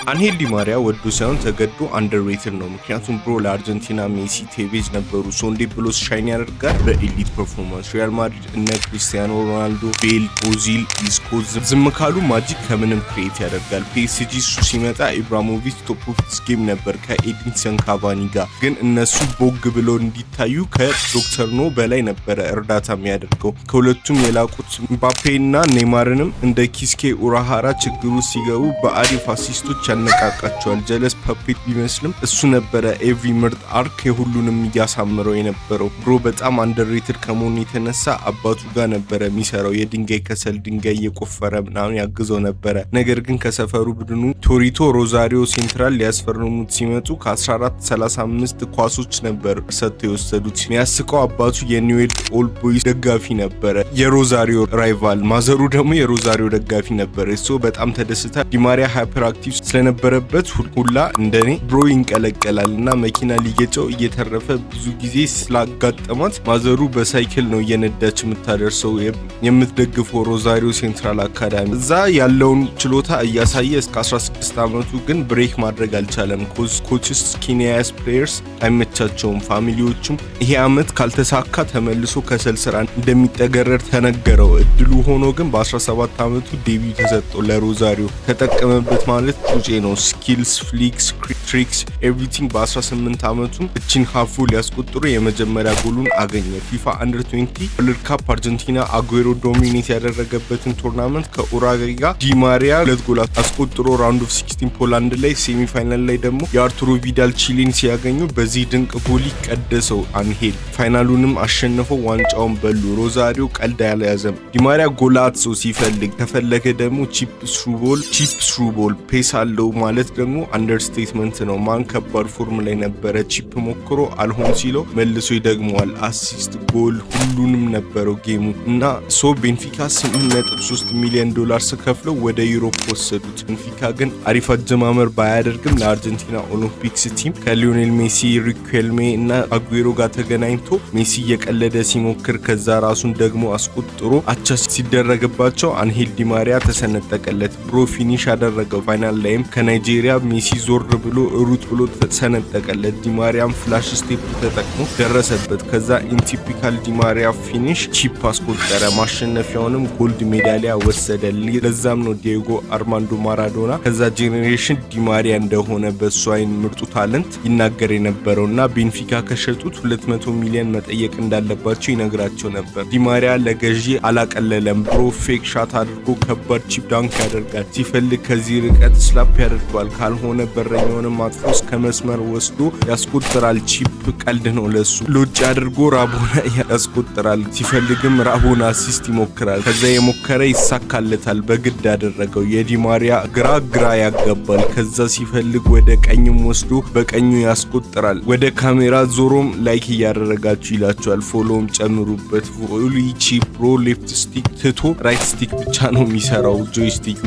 አንሄል ዲ ማሪያ ወዶ ሳይሆን ተገዶ አንደርሬትድ ነው። ምክንያቱም ብሮ ለአርጀንቲና ሜሲ ቴቬዝ ነበሩ። ሶንዴ ብሎስ ሻይን ያደርጋል በኤሊት ፐርፎርማንስ። ሪያል ማድሪድ እነ ክሪስቲያኖ ሮናልዶ፣ ቤል፣ ኦዚል፣ ኢስኮ ዝም ካሉ ማጂክ ከምንም ክሬት ያደርጋል። ፒኤስጂ እሱ ሲመጣ ኢብራሂሞቪች ቶፕ ኦፍ ዲስ ጌም ነበር ከኤዲንሰን ካቫኒ ጋር። ግን እነሱ ቦግ ብለው እንዲታዩ ከዶክተር ኖ በላይ ነበረ እርዳታ የሚያደርገው። ከሁለቱም የላቁት ምባፔና ኔይማርንም እንደ ኪስኬ ኡራሃራ ችግሩ ሲገቡ በአሪፍ አሲስቶች ያነቃቃቸዋል። ጀለስ ፐፔት ቢመስልም እሱ ነበረ ኤቭሪ ምርጥ አርክ የሁሉንም እያሳምረው የነበረው። ብሮ በጣም አንደርሬትድ ከመሆኑ የተነሳ አባቱ ጋር ነበረ የሚሰራው። የድንጋይ ከሰል ድንጋይ እየቆፈረ ምናምን ያግዘው ነበረ። ነገር ግን ከሰፈሩ ቡድኑ ቶሪቶ ሮዛሪዮ ሴንትራል ሊያስፈርሙት ሲመጡ ከ1435 ኳሶች ነበር ሰጥተው የወሰዱት። የሚያስቀው አባቱ የኒውዌል ኦልድ ቦይስ ደጋፊ ነበረ፣ የሮዛሪዮ ራይቫል። ማዘሩ ደግሞ የሮዛሪዮ ደጋፊ ነበረ። እሱ በጣም ተደስታ ዲማሪያ ሃይፐር አክቲቭ ስለነበረበት ሁላ እንደኔ ብሮ ይንቀለቀላል እና መኪና ሊገጨው እየተረፈ ብዙ ጊዜ ስላጋጠማት ማዘሩ በሳይክል ነው እየነዳች የምታደርሰው የምትደግፈው ሮዛሪዮ ሴንትራል አካዳሚ። እዛ ያለውን ችሎታ እያሳየ እስከ 16 ዓመቱ ግን ብሬክ ማድረግ አልቻለም። ኮችስ ኬንያስ ፕሌየርስ አይመቻቸውም። ፋሚሊዎቹም ይሄ አመት ካልተሳካ ተመልሶ ከሰል ስራ እንደሚጠገረር ተነገረው። እድሉ ሆኖ ግን በ17 ዓመቱ ዴቢው ተሰጠው ለሮዛሪዮ። ተጠቀመበት ማለት ጩጬ ነው። ስኪልስ፣ ፍሊክስ፣ ትሪክስ ኤቭሪቲንግ። በ18 ዓመቱ እቺን ሃፉ ሊያስቆጥሩ የመጀመሪያ ጎሉን አገኘ። ፊፋ አንደር 20 ወርልድ ካፕ አርጀንቲና አጉዌሮ ዶሚኔት ያደረገበትን ቶርናመንት ከኡራጓይ ጋር ዲማሪያ 2 ጎል አስቆጥሮ ራውንድ ኦፍ 16 ፖላንድ ላይ፣ ሴሚ ፋይናል ላይ ደግሞ የአርቱሮ ቪዳል ቺሊን ሲያገኙ በዚህ ድንቅ ጎል ቀደሰው አንሄል። ፋይናሉንም አሸነፈው፣ ዋንጫውን በሉ። ሮዛሪዮ ቀልድ ያልያዘም። ዲማሪያ ጎላት ሰው ሲፈልግ ከፈለገ ደግሞ ቺፕ ስሩቦል ፔስ አለው ማለት ደግሞ አንደርስቴትመንት ነው። ማን ከባድ ፎርም ላይ ነበረ። ቺፕ ሞክሮ አልሆን ሲለው መልሶ ይደግመዋል። አሲስት፣ ጎል ሁሉንም ነበረው ጌሙ እና ቤንፊካ $8.3 ሚሊዮን ከፍለው ወደ ዩሮፕ ወሰዱት። ቤንፊካ ግን አሪፍ አጀማመር ባያደርግም ለአርጀንቲና ኦሎምፒክስ ቲም ከሊዮኔል ሜሲ፣ ሪኩዌልሜ እና አጉዌሮ ጋር ተገናኝቶ ሜሲ እየቀለደ ሲሞክር ከዛ ራሱን ደግሞ አስቆጥሮ አቻ ሲደረግባቸው አንሄል ዲማሪያ ተሰነጠቀለት። ብሮ ፊኒሽ ያደረገው። ፋይናል ላይም ከናይጄሪያ ሜሲ ዞር ብሎ ሩጥ ብሎ ተሰነጠቀለት። ዲማሪያም ፍላሽ ስቴፕ ተጠቅሞ ደረሰበት። ከዛ ኢንቲፒካል ዲማሪያ ፊኒሽ ቺፕ አስቆጠረ። ማሸነፊያውንም ጎልድ ሜዳሊያ ወሰደ። ለዛም ነው ዲዬጎ አርማንዶ ማራዶና ከዛ ጄኔሬሽን ዲማሪያ እንደሆነ በሱ አይን ምርጡ ታለንት ይናገር የነበረውና ቤንፊካ ከሸጡት 200 ሚሊዮን መጠየቅ እንዳለባቸው ይነግራቸው ነበር። ዲማሪያ ለገዢ አላቀለለም። ብሮ ፌክ ሻት አድርጎ ከባድ ቺፕ ዳንክ ያደርጋል። ሲፈልግ ከዚህ ርቀት ስላፕ ያደርገዋል። ካልሆነ በረኛውንም አጥፎ እስከ መስመር ወስዶ ያስቆጥራል። ቺፕ ቀልድ ነው ለሱ። ሎጭ አድርጎ ራቦና ያስቆጥራል። ሲፈልግም ራቦና አሲስት ይሞክራል። ከዛ የሞከረ ይሳካለታል። በግድ ያደረገው የዲማሪያ ግራ ያጋባል። ከዛ ሲፈልግ ወደ ቀኝም ወስዶ በቀኙ ያስቆጥራል። ወደ ካሜራ ዞሮም ላይክ እያደረጋችሁ ይላችኋል። ፎሎውም ጨምሩበት። ቮሊ ቺፕ ሮ ሌፍት ስቲክ ትቶ ራይት ስቲክ ብቻ ነው የሚሰራው ጆይስቲክ።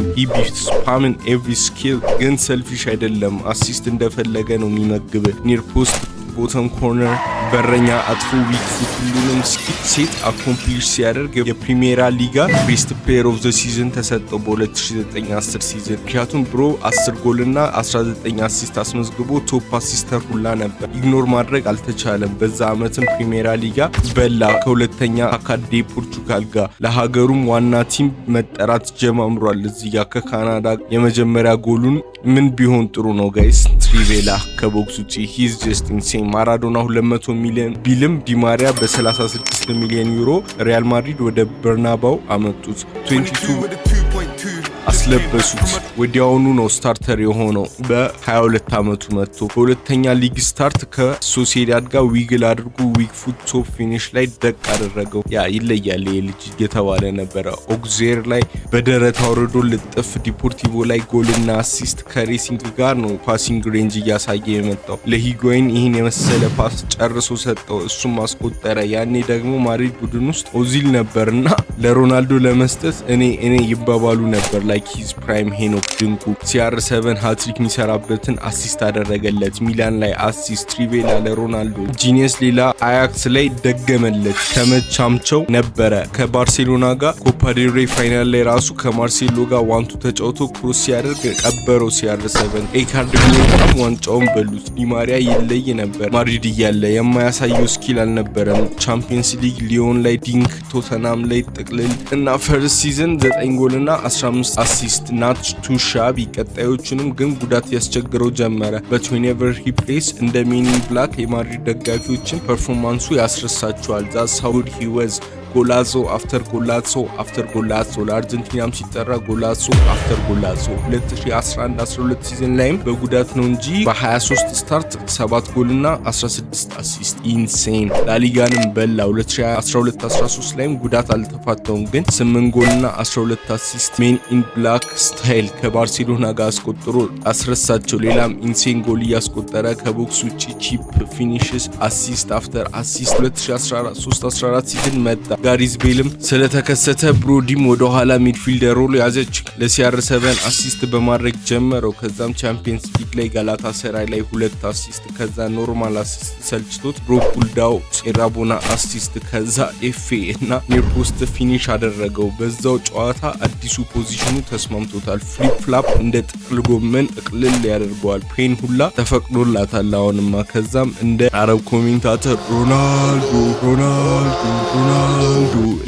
ስፓምን ኤቭሪ ስኪል ግን ሰልፊሽ አይደለም። አሲስት እንደፈለገ ነው የሚመግብ። ኒር ፖስት፣ ቦተም ኮርነር፣ በረኛ አጥፎ ዊክ ፉት ሁሉንም ስኪል ሴት አኮምፕሊሽ ሲያደርግ የፕሪሚየራ ሊጋ ቤስት ፕሌየር ኦፍ ዘ ሲዝን ተሰጠው በ2009-10 ሲዝን። ምክንያቱም ብሮ 10 ጎልና 19 አሲስት አስመዝግቦ ቶፕ አሲስተር ሁላ ነበር። ኢግኖር ማድረግ አልተቻለም። በዛ አመትም ፕሪሚየራ ሊጋ በላ ከሁለተኛ አካዴ ፖርቹጋል ጋር። ለሀገሩም ዋና ቲም መጠራት ጀማምሯል። እዚህ ጋር ከካናዳ የመጀመሪያ ጎሉን ምን ቢሆን ጥሩ ነው ጋይስ? ትሪቬላ ከቦክስ ውጪ ሂዝ ጀስት ኢንሴን። ማራዶና 200 ሚሊዮን ቢልም ዲማሪያ በ36 ሚሊዮን ዩሮ ሪያል ማድሪድ ወደ በርናባው አመጡት። 22 አስለበሱት። ወዲያውኑ ነው ስታርተር የሆነው። በ22 አመቱ መጥቶ በሁለተኛ ሊግ ስታርት ከሶሲዳድ ጋር ዊግል አድርጎ ዊክ ፉት ቶፕ ፊኒሽ ላይ ደቅ አደረገው። ያ ይለያል የልጅ የተባለ ነበረ። ኦግዜር ላይ በደረት አውርዶ ልጥፍ። ዲፖርቲቮ ላይ ጎልና አሲስት ከሬሲንግ ጋር ነው ፓሲንግ ሬንጅ እያሳየ የመጣው። ለሂጎይን ይህን የመሰለ ፓስ ጨርሶ ሰጠው፣ እሱም አስቆጠረ። ያኔ ደግሞ ማድሪድ ቡድን ውስጥ ኦዚል ነበርና ለሮናልዶ ለመስጠት እኔ ይባባሉ ነበር። ላይክ ሂዝ ፕራይም ሄኖክ ድንቁ CR7 ሃትሪክ የሚሰራበትን አሲስት አደረገለት። ሚላን ላይ አሲስት፣ ትሪቬላ ለሮናልዶ ጂኒየስ ሌላ አያክስ ላይ ደገመለት። ተመቻምቸው ነበረ። ከባርሴሎና ጋር ኮፓ ኮፓ ዴል ሬይ ፋይናል ላይ ራሱ ከማርሴሎ ጋር ዋንቱ ተጫውቶ ክሮስ ሲያደርግ ቀበረው CR7 ኤ ካርድ ቢወጣም ዋንጫውን በሉት። ዲማሪያ ይለይ ነበር ማድሪድ እያለ የማያሳየው ስኪል አልነበረም። ቻምፒየንስ ሊግ ሊዮን ላይ ዲንክ፣ ቶተናም ላይ ጥቅልል እና ፈርስት ሲዝን 9 ጎልና 15 አሲስት ናት ቱ ሻቢ። ቀጣዮቹንም ግን ጉዳት ያስቸግረው ጀመረ። በት ዌኔቨር ሂ ፕሌይስ እንደ ሜን ኢን ብላክ የማድሪድ ደጋፊዎችን ፐርፎርማንሱ ያስረሳቸዋል። ዛትስ ሃው ጉድ ሂ ዋዝ። ጎላዞ አፍተር ጎላዞ አፍተር ጎላዞ ለአርጀንቲናም ሲጠራ ጎላዞ አፍተር ጎላዞ። 2011-12 ሲዝን ላይም በጉዳት ነው እንጂ በ23 ስታርት 7 ጎልና 16 አሲስት ኢንሴን። ላሊጋንም በላ። 2012-13 ላይም ጉዳት አልተፋታውም ግን 8 ጎልና 12 አሲስት ሜን ኢን ብላክ ስታይል ከባርሴሎና ጋር አስቆጥሮ አስረሳቸው። ሌላም ኢንሴን ጎል እያስቆጠረ ከቦክስ ውጪ ቺፕ ፊኒሽስ አሲስት አፍተር አሲስት። 2013-14 ሲዝን መጣ። ጋሪዝ ቤልም ስለተከሰተ ብሮዲም ወደ ኋላ ሚድፊልደር ሮል ያዘች። ለCR7 አሲስት በማድረግ ጀመረው። ከዛም ቻምፒየንስ ሊግ ላይ ጋላታ ሰራይ ላይ 2 አሲስት፣ ከዛ ኖርማል አሲስት ሰልችቶት ብሮፑልዳው ሴራቦና አሲስት፣ ከዛ ኤፍኤ እና ኔርፖስት ፊኒሽ አደረገው። በዛው ጨዋታ አዲሱ ፖዚሽኑ ተስማምቶታል። ፍሊፕ ፍላፕ እንደ ጥቅል ጎመን ጥቅልል ያደርገዋል። ፔን ሁላ ተፈቅዶላታል አሁንማ። ከዛም እንደ አረብ ኮሜንታተር ሮናልዶ ሮናልዶ ሮናልዶ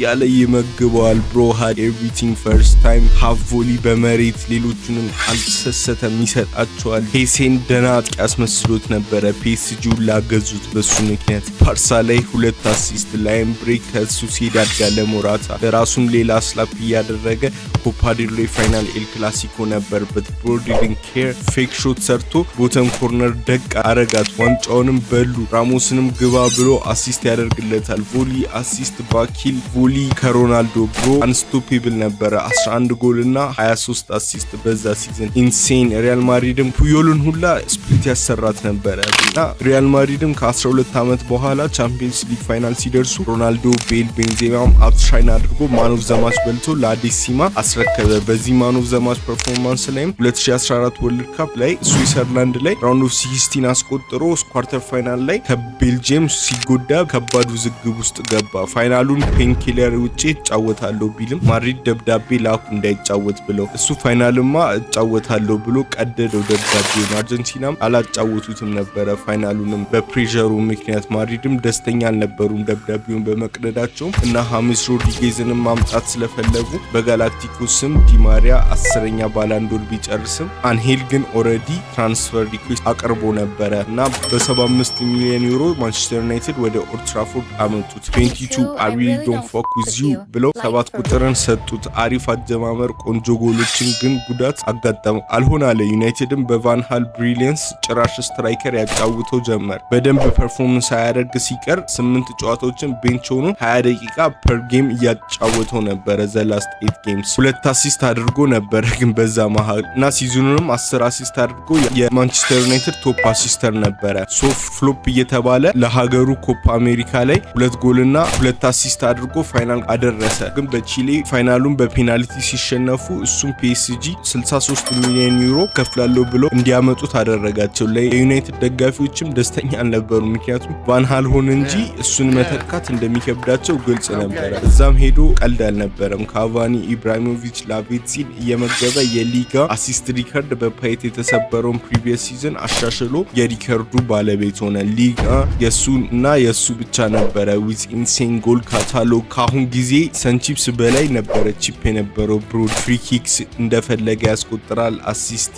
ያለ ይመግበዋል። ብሮ ሃድ ኤቭሪቲንግ ፈርስት ታይም ሃፍ ቮሊ በመሬት ሌሎቹንም አልተሰሰተም ይሰጣቸዋል። ፔሴን ደና አጥቂ አስመስሎት ነበረ። ፒኤስጂው ላገዙት በሱ ምክንያት። ባርሳ ላይ 2 አሲስት። ላይም ብሬክ ከሱሲዳድ ጋር ለሞራታ በራሱም ሌላ ስላፕ እያደረገ ኮፓ ዴል ሬይ ፋይናል ኤል ክላሲኮ ነበርበት። ብሮ ዲድንት ኬር ፌክ ሾት ሰርቶ ቦተም ኮርነር ደቅ አረጋት። ዋንጫውንም በሉ። ራሞስንም ግባ ብሎ አሲስት ያደርግለታል። ቮሊ አሲስት ባኪል ቮሊ ከሮናልዶ ብሮ አንስቶፔብል ነበረ። 11 ጎልና 23 አሲስት በዛ ሲዝን ኢንሴን። ሪያል ማድሪድም ፑዮልን ሁላ ስፕሊት ያሰራት ነበረ እና ሪያል ማድሪድም ከ12 ዓመት በኋላ ቻምፒየንስ ሊግ ፋይናል ሲደርሱ ሮናልዶ ቤል ቤንዜማም አውትሻይን አድርጎ ማን ኦፍ ዘ ማች በልቶ ለአዴሲማ አስረከበ። በዚህ ማን ኦፍ ዘ ማች ፐርፎርማንስ ላይም 2014 ወርልድ ካፕ ላይ ስዊዘርላንድ ላይ ራውንድ ኦፍ 16 አስቆጥሮ ኳርተር ፋይናል ላይ ከቤልጅየም ሲጎዳ ከባድ ውዝግብ ውስጥ ገባ። ፋይናሉን ፔንኪለር ውጪ እጫወታለሁ ቢልም ማድሪድ ደብዳቤ ላኩ እንዳይጫወት ብለው። እሱ ፋይናልማ እጫወታለሁ ብሎ ቀደደው ደብዳቤውን። አርጀንቲናም አላጫወቱትም ነበረ ፋይናሉንም በፕሬሸሩ ምክንያት። ማድሪድም ደስተኛ አልነበሩም ደብዳቤውን በመቅደዳቸው እና ሃሜስ ሮድሪጌዝንም ማምጣት ስለፈለጉ በጋላክቲኮ ስም ዲማሪያ 10ኛ ባላንዶር ቢጨርስም አንሄል ግን ኦሬዲ ትራንስፈር ሪኩዌስት አቅርቦ ነበረ እና በ75 ሚሊዮን ዩሮ ማንቸስተር ዩናይትድ ወደ ኦልድ ትራፎርድ አመጡት። 22 I really don't fuck with you ብለው 7 ቁጥርን ሰጡት። አሪፍ አጀማመር፣ ቆንጆ ጎሎችን ግን ጉዳት አጋጠመው። አልሆነ አለ። ዩናይትድም በቫንሃል ብሪሊየንስ ጭራሽ ስትራይከር ያጫውተው ጀመር። በደንብ ፐርፎርማንስ ሳያደርግ ሲቀር 8 ጨዋታዎችን ቤንች ሆኖ 20 ደቂቃ ፐር ጌም እያጫወተው ነበረ። ዘላስት 8 ጌምስ 2 አሲስት አድርጎ ነበረ ግን በዛ መሃል እና ሲዝኑንም 10 አሲስት አድርጎ የማንቸስተር ዩናይትድ ቶፕ አሲስተር ነበረ። ሶፍ ፍሎፕ እየተባለ ለሀገሩ ኮፓ አሜሪካ ላይ 2 ጎልና 2 አሲስት አድርጎ ፋይናል አደረሰ። ግን በቺሌ ፋይናሉን በፔናልቲ ሲሸነፉ እሱም ፒኤስጂ 63 ሚሊዮን ዩሮ ከፍላለሁ ብሎ እንዲያመጡት አደረጋቸው። ለዩናይትድ ደጋፊዎችም ደስተኛ አልነበሩ። ምክንያቱም ቫንሃል ሆነ እንጂ እሱን መተካት እንደሚከብዳቸው ግልጽ ነበረ። እዛም ሄዶ ቀልድ አልነበረም። ካቫኒ፣ ኢብራሂሞቪች፣ ላቬትሲን እየመገበ የሊጋ አሲስት ሪከርድ በፓየት የተሰበረውን ፕሪቪየስ ሲዝን አሻሽሎ የሪከርዱ ባለቤት ሆነ። ሊጋ የሱ እና የሱ ብቻ ነበረ ዊዝ ኢንሴን ጎል ካታሎግ። ካሁን ጊዜ ሰንቺፕስ በላይ ነበረ ቺፕ የነበረው። ብሮድ ፍሪ ኪክስ እንደፈለገ ያስቆጥራል።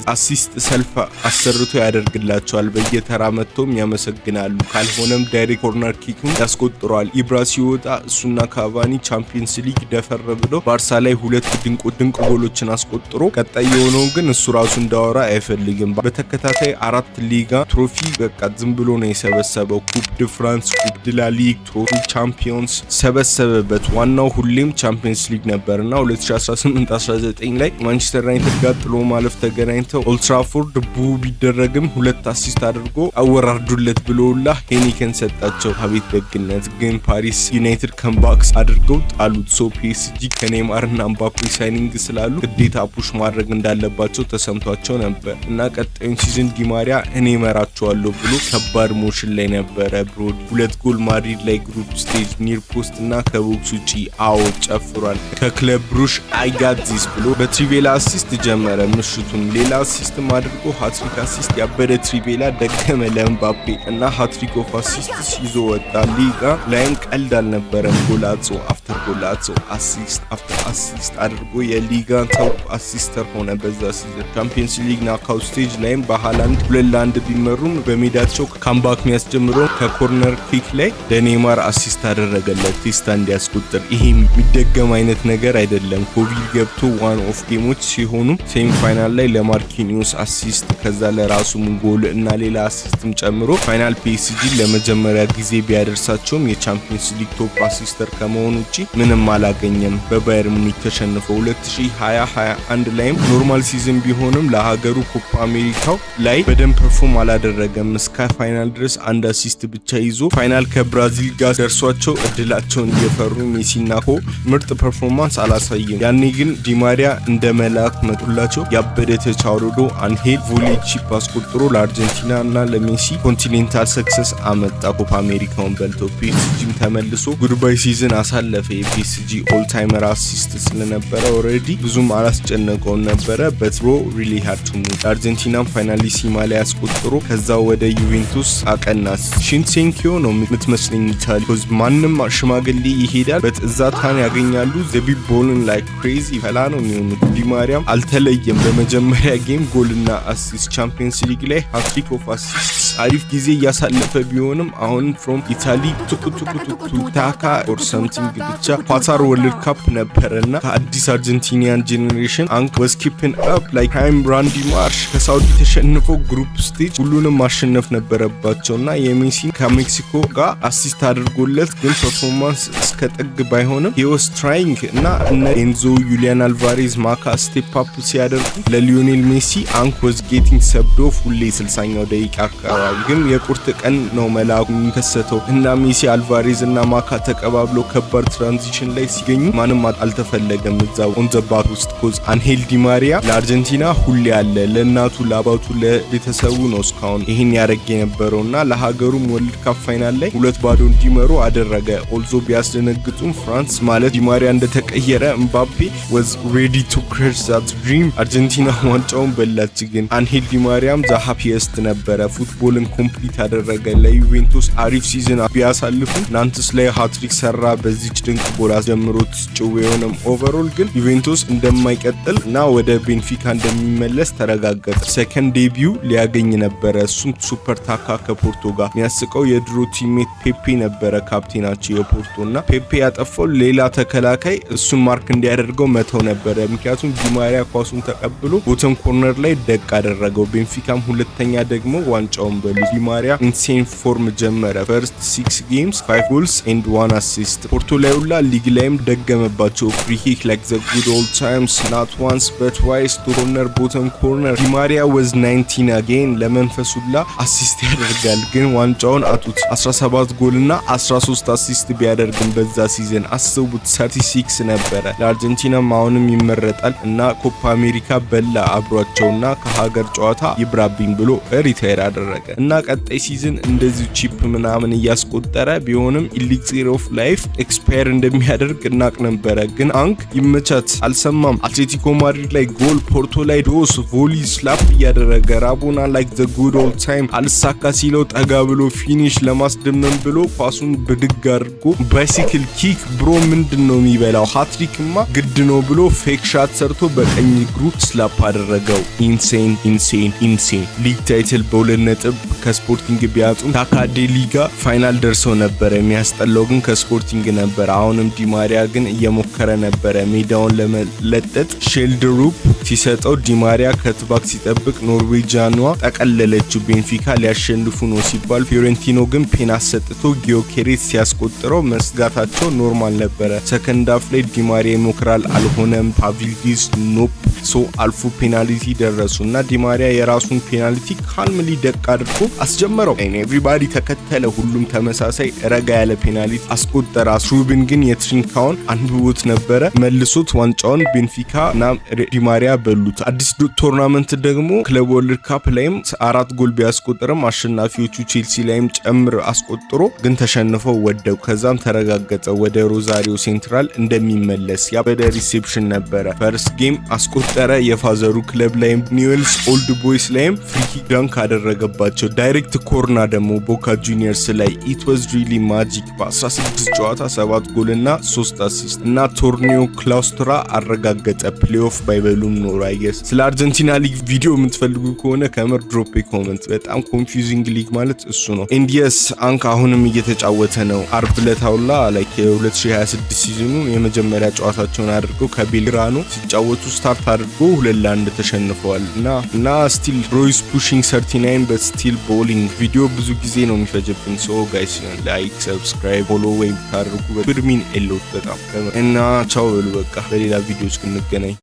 አሲስት ሰልፍ አሰርቶ ያደርግላቸዋል። በየተራ መጥቶም ያመሰግናሉ። ካልሆነም ዳይሬክት ኮርነር ኪክም ያስቆጥረዋል። ኢብራ ሲወጣ እሱና ካቫኒ ቻምፒየንስ ሊግ ደፈር ብለው ባርሳ ላይ 2 ድንቅ ጎሎችን አስቆጥሮ ቀጣይ የሆነውን ግን እሱ ራሱ እንዳወራ አይፈልግም። በተከታታይ 4 ሊጋ ትሮፊ በቃ ዝም ብሎ ነው የሰበሰበው። ኩፕ ድ ፍራንስ፣ ኩፕ ድ ላ ሊግ፣ ትሮፊ ቻምፒዮንስ ሰበሰበበት። ዋናው ሁሌም ቻምፒየንስ ሊግ ነበርና 2018-19 ላይ ማንቸስተር ዩናይትድ ጋር ጥሎ ማለፍ ተገናኝተው ኦልድ ትራፎርድ ቡ ቢደረግም 2 አሲስት አድርጎ አወራርዱለት ብሎላ ሄኒከን ሰጣቸው። አቤት ደግነት! ግን ፓሪስ ዩናይትድ ከምባክስ አድርገው ጣሉት። ሶ ፒኤስጂ ከኔይማር እና ምባፔ ሳይኒንግ ስላሉ ግዴታ ፑሽ ማድረግ እንዳለባቸው ተሰምቷቸው ነበር እና ቀጣዩን ሲዝን ዲማሪያ እኔ መራቸዋለሁ ብሎ ከባድ ሞሽን ላይ ነበረ። ብሮዲ 2 ጎል ማድሪድ ላይ ግሩፕ ስቴጅ ኒር ፖስት እና ከቦክስ ውጪ ጨፍሯል። ከክለብ ብሩሽ አይጋዚስ ብሎ በትሪቬላ አሲስት ጀመረ ምሽቱን። ሌላ አሲስትም አድርጎ ሃትሪክ አሲስት ያበደ ትሪቬላ ደገመ ለምባፔ እና ሃትሪክ ኦፍ አሲስት ይዞ ወጣ። ሊጋ ላይም ቀልድ አልነበረም። ጎላጾ አፍተር ጎላጾ አሲስት አፍተር አሲስት አድርጎ የሊጋን ቶፕ አሲስተር ሆነ በዛ ሲዝን። ቻምፒየንስ ሊግ ናካውት ስቴጅ ላይም በሃላንድ 2-1 ቢመሩም በሜዳቸው ካምባክ የሚያስጀምረው ከኮርነር ኪክ ላይ ለኔይማር አሲስት አደረገለት ቴስታ እንዲያስቆጥር። ይሄ የሚደገም አይነት ነገር አይደለም። ኮቪድ ገብቶ ዋን ኦፍ ጌሞች ሲሆኑ ሴሚ ፋይናል ላይ ለማርኪኒዮስ አሲስት ከዛ ለራሱም ጎል እና ሌላ አሲስትም ጨምሮ ፋይናል ፒኤስጂ ለመጀመሪያ ጊዜ ቢያደርሳቸውም የቻምፒየንስ ሊግ ቶፕ አሲስተር ከመሆኑ ውጪ ምንም አላገኘም። በባየር ሙኒክ ተሸንፈው 2020-21 ላይም ኖርማል ሲዝን ቢሆንም ለሀገሩ ኮፓ አሜሪካው ላይ በደንብ ፐርፎርም አላደረገም። እስከ ፋይናል ድረስ አንድ አሲስት ብቻ ይዞ ፋይናል ከብራዚል ጋር ደርሷቸው እድላቸውን እየፈሩ ሜሲና ኮ ምርጥ ፐርፎርማንስ አላሳየም። ያኔ ግን ዲማሪያ እንደ መልአክ መጡላቸው። ያበደ ተቻውርዶ አንሄል ቮሌ ቺፕ አስቆጥሮ ለአርጀንቲና እና ለሜሲ ኮንቲኔንታል ሰክሰስ አመጣ። ኮፓ አሜሪካውን በልቶ ፒኤስጂም ተመልሶ ጉድባይ ሲዝን አሳለፈ። የፒኤስጂ ኦል ታይመር አሲስት ስለነበረ ኦልሬዲ ብዙም አላስጨነቀውም ነበረ። በትሮ ሪሊ ሃርቱሙ አርጀንቲናም ፋይናሊሲማ ላይ አስቆጥሮ ከዛ ወደ ዩቬንቱስ አቀና። ሺንሴንኪዮ ነው የምትመስለኝ ኢታሊ ኮዝ ማንም ሽማግሌ ይሄዳል በትዛታን ያገኛሉ። ዘቢብ ቦልን ላይክ ክሬዚ ፈላ ነው የሚሆኑት። ዲማሪያም አልተለየም። በመጀመሪያ ጌም ጎልና አሲስት ቻምፒየንስ ሊግ ላይ ሃትሪክ ኦፍ አሲስት አሪፍ ጊዜ እያሳለፈ ቢሆንም አሁን ፍሮም ኢታሊ ታካ ኦር ሰምቲንግ ብቻ ኳታር ወርልድ ካፕ ነበረና ከአዲስ አርጀንቲኒያን ጄኔሬሽን አንክ was keeping up like prime ራንዲ ማርሽ ከሳውዲ ተሸንፈው ግሩፕ ስቴጅ ሁሉንም ማሸነፍ ነበረባቸውና የሜሲ ከሜክሲኮ ጋር አሲስት አድርጎለት ግን ፐርፎርማንስ እስከ ጥግ ባይሆንም he was trying እና እነ ኤንዞ ዩሊያን አልቫሬዝ ማካ ስቴፕ አፕ ሲያደርጉ ለሊዮኔል ሜሲ አንክ was getting ሰብዶ ሁሌ 60ኛው ደቂቃ አካባቢ ግን የቁርጥ ቀን ነው መላኩ የሚከሰተው እና ሜሲ አልቫሬዝ እና ማካ ተቀባብሎ ከባድ ትራንዚሽን ላይ ሲገኙ ማንም አልተፈለገም እዛው ኦን ዘ ባክ ውስጥ ኮዝ አንሄል ዲማሪያ ለአርጀንቲና ሁሌ ያለ ለእናቱ ለአባቱ ለቤተሰቡ ነው እስካሁን ይሄን ያደረገ የነበረውና ለሀገሩም ወርልድ ካፕ ፋይናል ላይ 2-0 እንዲመሩ አደረገ። ኦልዞ ቢያስደነግጡም ፍራንስ ማለት ዲማሪያ እንደተቀየረ ኤምባፔ was ready to crush that dream አርጀንቲና ዋንጫውን በላች። ግን አንሄል ዲማሪያም ዘ ሃፒየስት ነበረ። ፉትቦልን ኮምፕሊት አደረገ። ለዩቬንቱስ አሪፍ ሲዝን ቢያሳልፉ ናንትስ ላይ ሃትሪክ ሰራ። በዚህ ድንቅ ጎል አስጀምሮት ጭዌውንም ኦቨርኦል ግን ዩቬንቱስ እንደማይቀጥል እና ወደ ቤንፊካ እንደሚመለስ ተረጋገጠ። ሰከንድ ዴቢው ሊያገኝ ነበረ እሱም ሱፐር ታካ ከፖርቶ ጋር። የሚያስቀው የድሮ ቲሜት ፔፔ ነበረ ካፕቴናቸው የፖርቶ እና ፔፔ ያጠፋው ሌላ ተከላካይ እሱን ማርክ እንዲያደርገው መተው ነበረ። ምክንያቱም ዲማሪያ ኳሱን ተቀብሎ ቦተም ኮርነር ላይ ደቅ አደረገው። ቤንፊካም ሁለተኛ ደግሞ ዋንጫውን በሉ። ዲማሪያ ኢንሴን ፎርም ጀመረ። ፈርስት 6 games 5 goals and 1 assist። ፖርቶ ላይ ሁላ ሊግ ላይም ደገመባቸው። ፍሪ ኪክ like the good old times not once but twice to corner bottom corner። ዲማሪያ was 19 again ለመንፈሱላ አሲስት ያደርጋል ግን ዋንጫውን አጡት። 17 ጎልና 13 አሲስት ቢያደርግም በዛ ሲዝን አስቡት 36 ነበረ። ለአርጀንቲና አሁንም ይመረጣል እና ኮፓ አሜሪካ በላ አብሯቸውና ከሀገር ጨዋታ ይብራብኝ ብሎ ሪታየር አደረገ እና ቀጣይ ሲዝን እንደዚህ ቺፕ ምናምን እያስቆጠረ ቢሆንም ኢሊክሲር ኦፍ ላይፍ ኤክስፓየር እንደሚያደርግ እናቅ ነበረ። ግን አንክ ይመቻት አልሰማም። አትሌቲኮ ማድሪድ ላይ ጎል፣ ፖርቶ ላይ ዶስ ቮሊ ስላፕ እያደረገ ራቦና ላይክ ዘ ጉድ ኦልድ ታይም አልሳካ ሲለው ጠጋ ብሎ ፊኒሽ ለማስደመም ብሎ ኳሱን ብድግ አድርጎ ባይሲክል ኪክ ብሮ ምንድነው የሚበላው ሃትሪክማ ግድ ነው ብሎ ፌክ ሻት ሰርቶ በቀኝ እግሩ ስላፕ አደረገው። ኢንሴን ኢንሴን ኢንሴን። ሊግ ታይትል በ2 ነጥብ ከስፖርቲንግ ቢያጡም ታካዴ ሊጋ ፋይናል ደርሰው ነበር። የሚያስጠላው ግን ከስፖርቲንግ ነበር። አሁንም ዲማሪያ ግን እየሞከረ ነበረ ሜዳውን ለመለጠጥ። ሼልድሩፕ ሲሰጠው ዲማሪያ ከትባክ ሲጠብቅ ኖርዌጂያኗ ጠቀለለችው። ቤንፊካ ሊያሸንፉ ነው ሲባል ፊዮሬንቲኖ ግን ፔን አሰጥቶ ጊዮኬሬስ ሲያስቆጥረው መስጋታቸው ኖርማል ነበረ። ሰከንድ ሃፍ ላይ ዲማሪያ ይሞክራል፣ አልሆነም። ፓቪልዲስ ኖፕ ሶ አልፎ ፔናልቲ ደረሱና ዲማሪያ የራሱን ፔናልቲ ካልምሊ ደቅ አድርጎ አስጀመረው። ኤቭሪባዲ ተከተለ። ሁሉም ተመሳሳይ ረጋ ያለ ፔናልቲ አስቆጠረ። ሩብን ግን የትሪንካውን አንብቦት ነበረ፣ መልሶት ዋንጫውን ቤንፊካ እና ዲማሪያ በሉት። አዲስ ቶርናመንት ደግሞ ክለብ ወርልድ ካፕ ላይም 4 ጎል ቢያስቆጥርም አሸናፊዎቹ ቼልሲ ላይም ጨምር አስቆጥሮ ግን ተሸንፈው ወደቁ። ከዛም ተረጋገጠ ወደ ሮዛሪዮ ሴንትራል እንደሚመለስ። ያበደ ሪሴፕሽን ነበረ። ፈርስት ጌም አስቆጠረ። የፋዘሩ ክለብ ላይም ኒውዌልስ ኦልድ ቦይስ ላይም ፍሪ ዳንክ አደረገባቸው። ዳይሬክት ኮርና ደግሞ ቦካ ጁኒየርስ ላይ ኢት ዋዝ ሪሊ ማጂክ። በ16 ጨዋታ 7 ጎል እና 3 አሲስት እና ቶርኒዮ ክላውስትራ አረጋገጠ። ፕሌይኦፍ ባይበሉም ኖሮ አይገስ። ስለ አርጀንቲና ሊግ ቪዲዮ የምትፈልጉ ከሆነ ከመር ድሮፕ ኮመንት። በጣም ኮንፊውዚንግ ሊግ ማለት እሱ ነው። ኤንዲኤስ አንክ አሁንም እየተጫወተ ነው። አርብ ለታውላ ላይክ የ2026 ሲዝኑ የመጀመሪያ ጨዋታቸውን አድርገው ከቤልግራኖ ሲጫወቱ ስታርት አድርገው 2-1 ተሸንፈዋል እና ስቲል ሮይስ ፑሽንግ 39 but still bowling ቪዲዮ ብዙ ጊዜ ነው የሚፈጅብን። ሶ ጋይስ ላይክ ሰብስክራይብ ፎሎ ወይ ታርጉ በድሚን ኤሎት በጣም እና ቻው በሉ። በቃ በሌላ ቪዲዮዎች እንገናኝ።